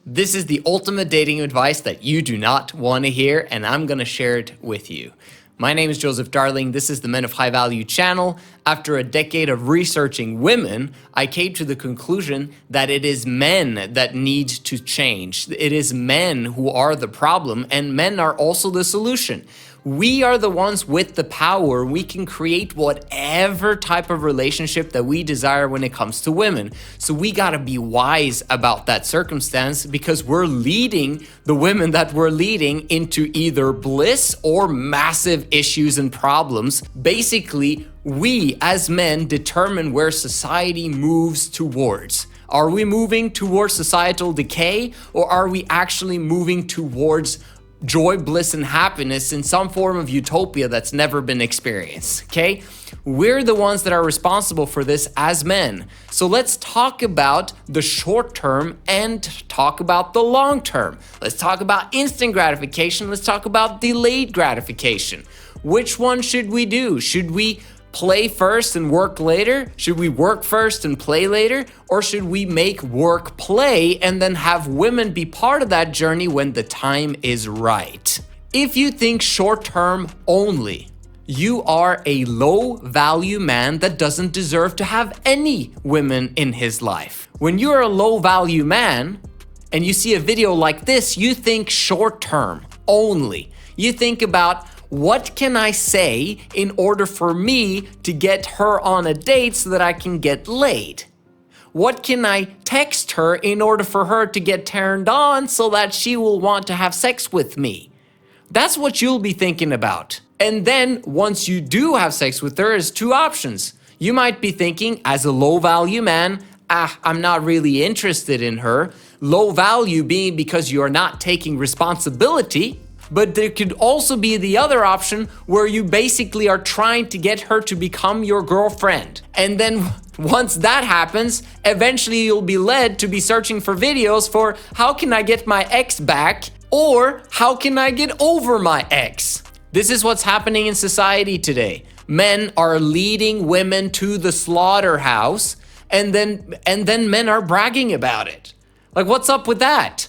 This is the ultimate dating advice that you do not want to hear, and I'm going to share it with you. My name is Joseph Darling. This is the Men of High Value channel. After a decade of researching women, I came to the conclusion that it is men that need to change. It is men who are the problem, and men are also the solution. We are the ones with the power. We can create whatever type of relationship that we desire when it comes to women. So we gotta be wise about that circumstance because we're leading the women that we're leading into either bliss or massive issues and problems. Basically, we as men determine where society moves towards. Are we moving towards societal decay, or are we actually moving towards joy, bliss, and happiness in some form of utopia that's never been experienced, okay? We're the ones that are responsible for this as men. So let's talk about the short term and talk about the long term. Let's talk about instant gratification. Let's talk about delayed gratification. Which one should we do? Should we play first and work later? Should we work first and play later? Or should we make work play and then have women be part of that journey when the time is right? If you think short term only, you are a low value man that doesn't deserve to have any women in his life. When you're a low value man and you see a video like this, you think short term only. You think about, what can I say in order for me to get her on a date so that I can get laid? What can I text her in order for her to get turned on so that she will want to have sex with me? That's what you'll be thinking about. And then once you do have sex with her, there's two options. You might be thinking, as a low value man, I'm not really interested in her. Low value being because you're not taking responsibility. But there could also be the other option where you basically are trying to get her to become your girlfriend. And then once that happens, eventually you'll be led to be searching for videos for how can I get my ex back, or how can I get over my ex? This is what's happening in society today. Men are leading women to the slaughterhouse, and then men are bragging about it. Like, what's up with that?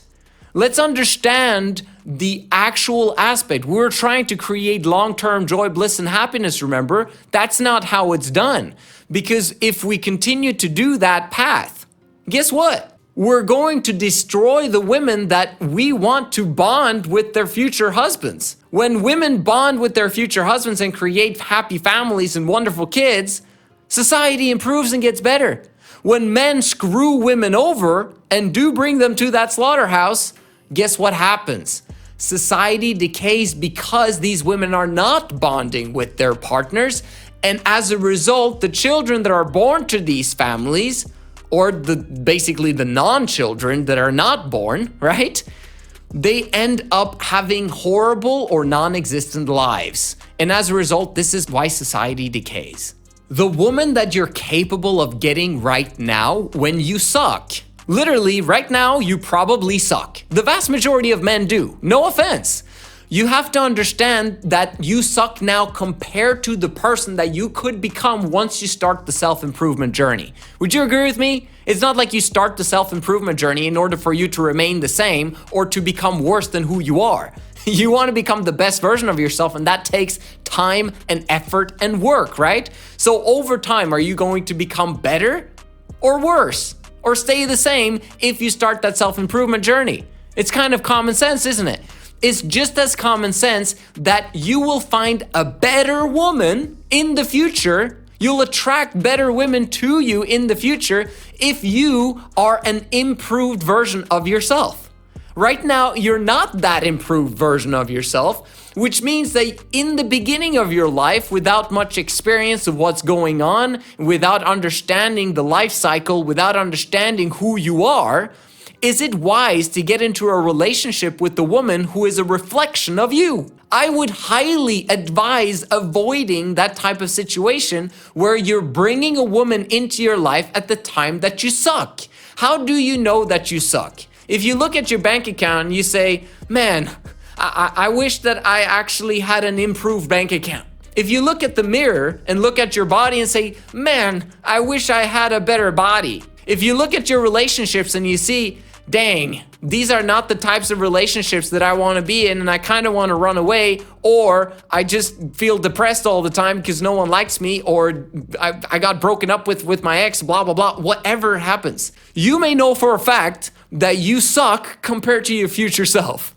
Let's understand the actual aspect. We're trying to create long-term joy, bliss, and happiness, remember? That's not how it's done. Because if we continue to do that path, guess what? We're going to destroy the women that we want to bond with their future husbands. When women bond with their future husbands and create happy families and wonderful kids, society improves and gets better. When men screw women over and do bring them to that slaughterhouse, guess what happens? Society decays because these women are not bonding with their partners, and as a result, the children that are born to these families, or basically the non-children that are not born, right? They end up having horrible or non-existent lives. And as a result, this is why society decays. The woman that you're capable of getting right now when you suck. Literally, right now, you probably suck. The vast majority of men do. No offense. You have to understand that you suck now compared to the person that you could become once you start the self-improvement journey. Would you agree with me? It's not like you start the self-improvement journey in order for you to remain the same or to become worse than who you are. You want to become the best version of yourself, and that takes time and effort and work, right? So over time, are you going to become better or worse? Or stay the same if you start that self-improvement journey? It's kind of common sense, isn't it? It's just as common sense that you will find a better woman in the future. You'll attract better women to you in the future if you are an improved version of yourself. Right now, you're not that improved version of yourself, which means that in the beginning of your life, without much experience of what's going on, without understanding the life cycle, without understanding who you are, is it wise to get into a relationship with the woman who is a reflection of you? I would highly advise avoiding that type of situation where you're bringing a woman into your life at the time that you suck. How do you know that you suck? If you look at your bank account and you say, man, I wish that I actually had an improved bank account. If you look at the mirror and look at your body and say, man, I wish I had a better body. If you look at your relationships and you see, dang, these are not the types of relationships that I want to be in, and I kind of want to run away, or I just feel depressed all the time because no one likes me, or I got broken up with my ex, blah, blah, blah, whatever happens. You may know for a fact that you suck compared to your future self,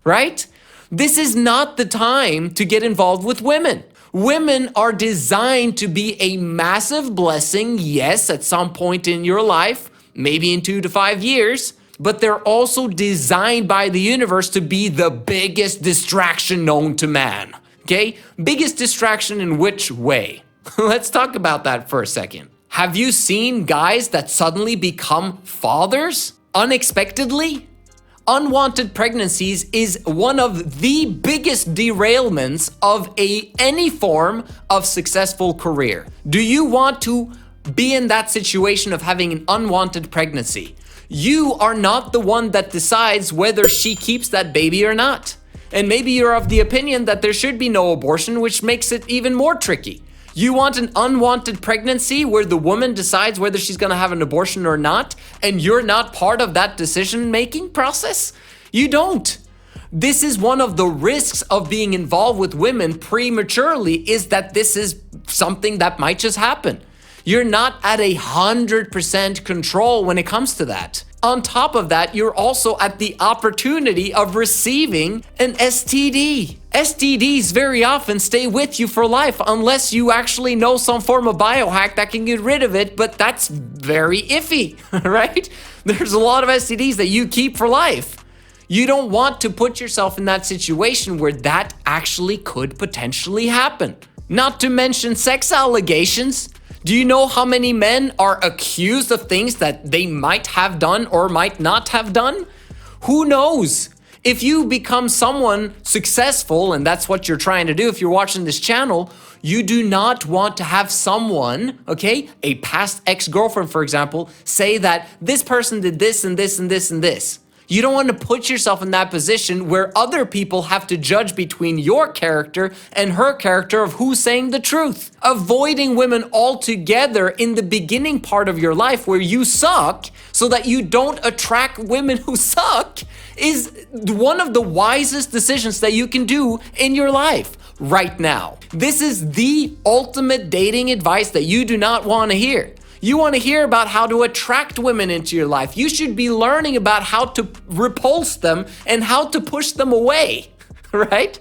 right? This is not the time to get involved with women. Women are designed to be a massive blessing, yes, at some point in your life, maybe in 2 to 5 years, but they're also designed by the universe to be the biggest distraction known to man, okay? Biggest distraction in which way? Let's talk about that for a second. Have you seen guys that suddenly become fathers unexpectedly? Unwanted pregnancies is one of the biggest derailments of any form of successful career. Do you want to be in that situation of having an unwanted pregnancy? You are not the one that decides whether she keeps that baby or not. And maybe you're of the opinion that there should be no abortion, which makes it even more tricky. You want an unwanted pregnancy where the woman decides whether she's gonna have an abortion or not, and you're not part of that decision-making process? You don't. This is one of the risks of being involved with women prematurely, is that this is something that might just happen. You're not at 100% control when it comes to that. On top of that, you're also at the opportunity of receiving an STD. STDs very often stay with you for life unless you actually know some form of biohack that can get rid of it, but that's very iffy, right? There's a lot of STDs that you keep for life. You don't want to put yourself in that situation where that actually could potentially happen. Not to mention sex allegations. Do you know how many men are accused of things that they might have done or might not have done? Who knows? If you become someone successful, and that's what you're trying to do if you're watching this channel, you do not want to have someone, okay, a past ex-girlfriend, for example, say that this person did this and this and this and this. You don't want to put yourself in that position where other people have to judge between your character and her character of who's saying the truth. Avoiding women altogether in the beginning part of your life where you suck so that you don't attract women who suck is one of the wisest decisions that you can do in your life right now. This is the ultimate dating advice that you do not want to hear. You want to hear about how to attract women into your life. You should be learning about how to repulse them and how to push them away, right?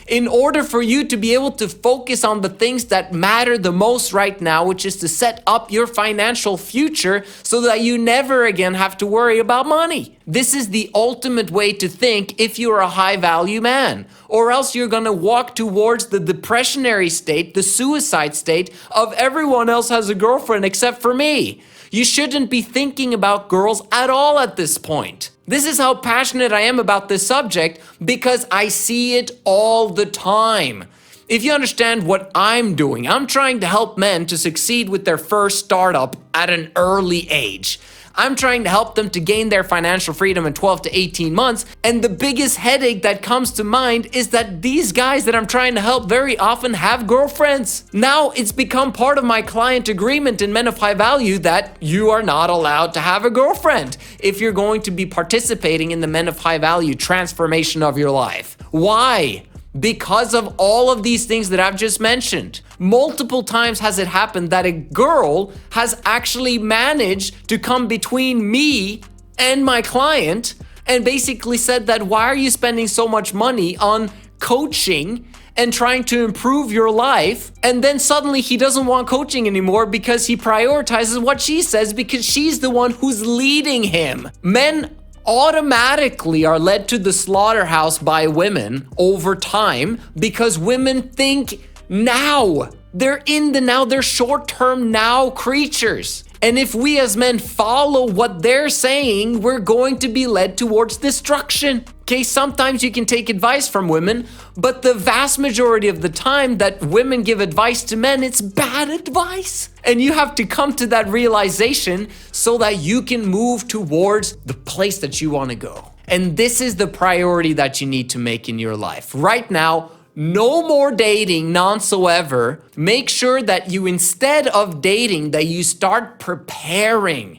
In order for you to be able to focus on the things that matter the most right now, which is to set up your financial future so that you never again have to worry about money. This is the ultimate way to think if you're a high value man, or else you're gonna walk towards the depressionary state, the suicide state of everyone else has a girlfriend except for me. You shouldn't be thinking about girls at all at this point. This is how passionate I am about this subject because I see it all the time. If you understand what I'm doing, I'm trying to help men to succeed with their first startup at an early age. I'm trying to help them to gain their financial freedom in 12 to 18 months. And the biggest headache that comes to mind is that these guys that I'm trying to help very often have girlfriends. Now it's become part of my client agreement in Men of High Value that you are not allowed to have a girlfriend if you're going to be participating in the Men of High Value transformation of your life. Why? Because of all of these things that I've just mentioned. Multiple times has it happened that a girl has actually managed to come between me and my client and basically said that, why are you spending so much money on coaching and trying to improve your life? And then suddenly he doesn't want coaching anymore because he prioritizes what she says because she's the one who's leading him. Men automatically are led to the slaughterhouse by women over time because women think now. They're in the now. They're short-term now creatures. And if we as men follow what they're saying, we're going to be led towards destruction. Okay, sometimes you can take advice from women, but the vast majority of the time that women give advice to men, it's bad advice. And you have to come to that realization so that you can move towards the place that you want to go. And this is the priority that you need to make in your life. Right now, no more dating, none so ever. Make sure that you, instead of dating, that you start preparing.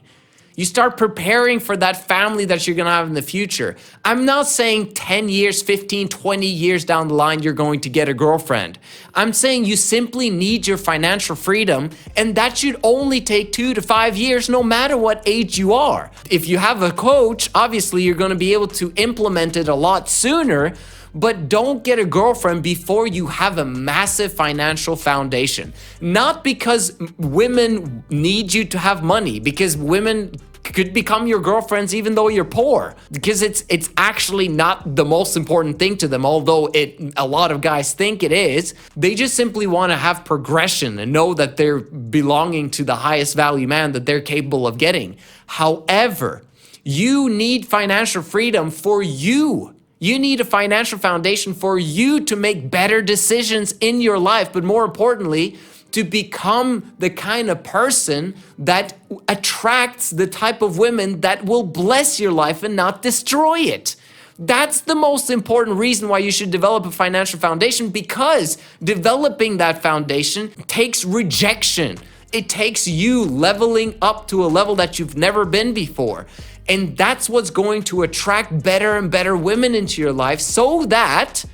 You start preparing for that family that you're gonna have in the future. I'm not saying 10 years, 15, 20 years down the line, you're going to get a girlfriend. I'm saying you simply need your financial freedom, and that should only take 2 to 5 years, no matter what age you are. If you have a coach, obviously you're gonna be able to implement it a lot sooner, but don't get a girlfriend before you have a massive financial foundation. Not because women need you to have money, because women could become your girlfriends even though you're poor, because it's actually not the most important thing to them, although a lot of guys think it is. They just simply want to have progression and know that they're belonging to the highest value man that they're capable of getting. However, you need financial freedom for you. You need a financial foundation for you to make better decisions in your life, but more importantly, to become the kind of person that attracts the type of women that will bless your life and not destroy it. That's the most important reason why you should develop a financial foundation, because developing that foundation takes rejection. It takes you leveling up to a level that you've never been before. And that's what's going to attract better and better women into your life, so that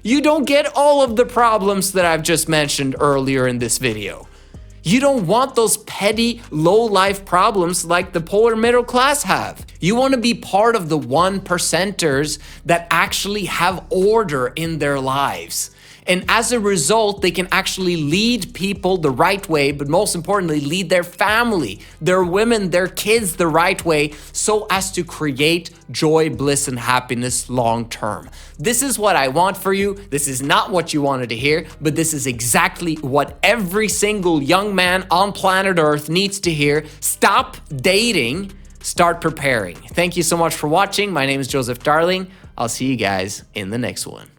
you don't get all of the problems that I've just mentioned earlier in this video. You don't want those petty, low-life problems like the poor middle class have. You want to be part of the 1%ers that actually have order in their lives. And as a result, they can actually lead people the right way, but most importantly, lead their family, their women, their kids the right way, so as to create joy, bliss, and happiness long term. This is what I want for you. This is not what you wanted to hear, but this is exactly what every single young man on planet Earth needs to hear. Stop dating, start preparing. Thank you so much for watching. My name is Joseph Darling. I'll see you guys in the next one.